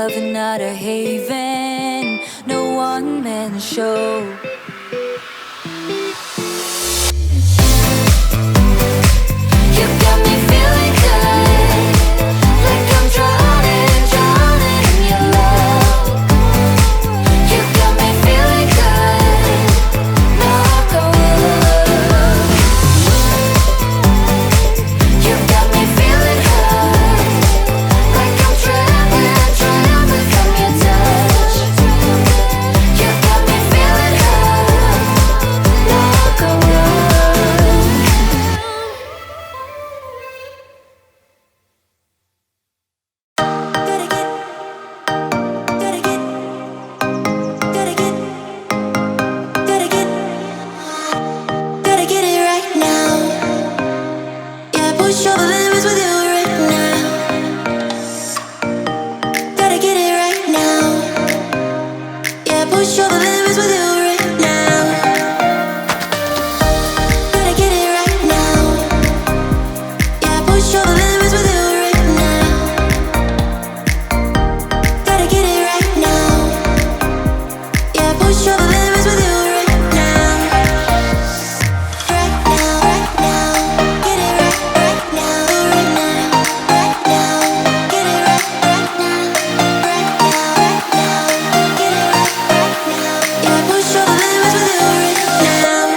love and not a haven, no one-man show. You got me feeling good, like I'm drowning, drowning in your love. You got me feeling good, knock on wood. You got me feeling good, like I'm trembling, trembling from your touch. You got me feeling good, knock on wood. Gotta get it right now. Yeah, push all the limits with you right now. Gotta get it right now. Yeah, push all the limits with you right now. Gotta get it right now. Yeah, push all the limits with you right now. Gotta get it right now. Yeah, push all the limits with you right now. Right now, right now. Get it right, right now, right now, right now. Get it right, right now, right now, right now. Get it right, right now. Yeah, push all the limits with you right now.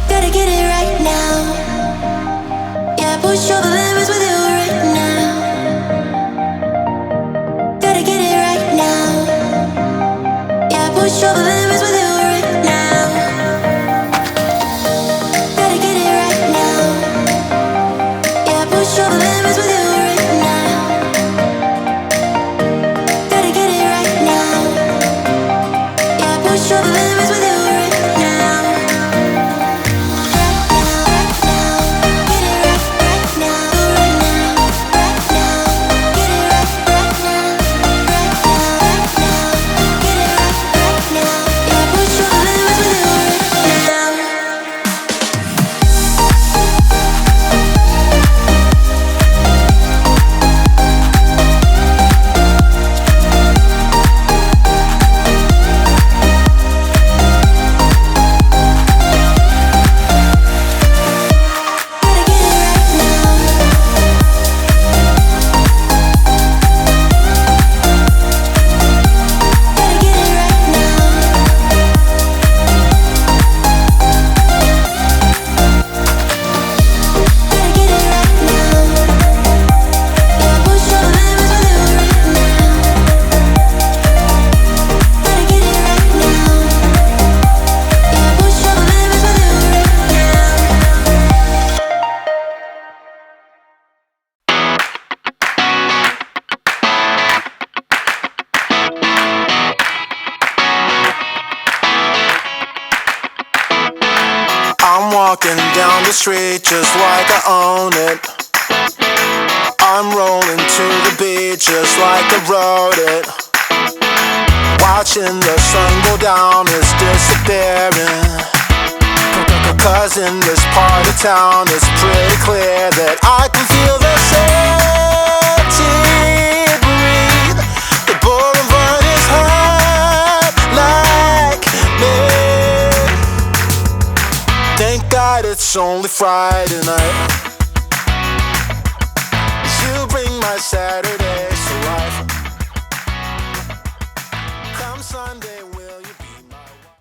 Gotta get it right now. Yeah, push all the limits with you right now. Gotta get it right now. Yeah, push all the limits with you right now. Gotta get it right now. Yeah, push all the limits with you right now. Gotta get it right now. Yeah, push all the limits with you right now. Right now, get it right, right now, right now, right now. Get it right, right now, right now, right now. Get it right, right now. Yeah, push all the limits with you right now. Gotta get it right now. Gotta get it right now. Gotta get it right now. Yeah, push all the limits with you right now. Gotta get it right now. Yeah, push all the limits with you right now. I'm walking down the street just like I own it. I'm rolling to the beat just like I wrote it. Watching the sun go down, it's disappearing. Cause in this part of town it's pretty clear that I can feel the city breathe. The boulevard is hot like me. Thank God it's only Friday night. You bring my Saturday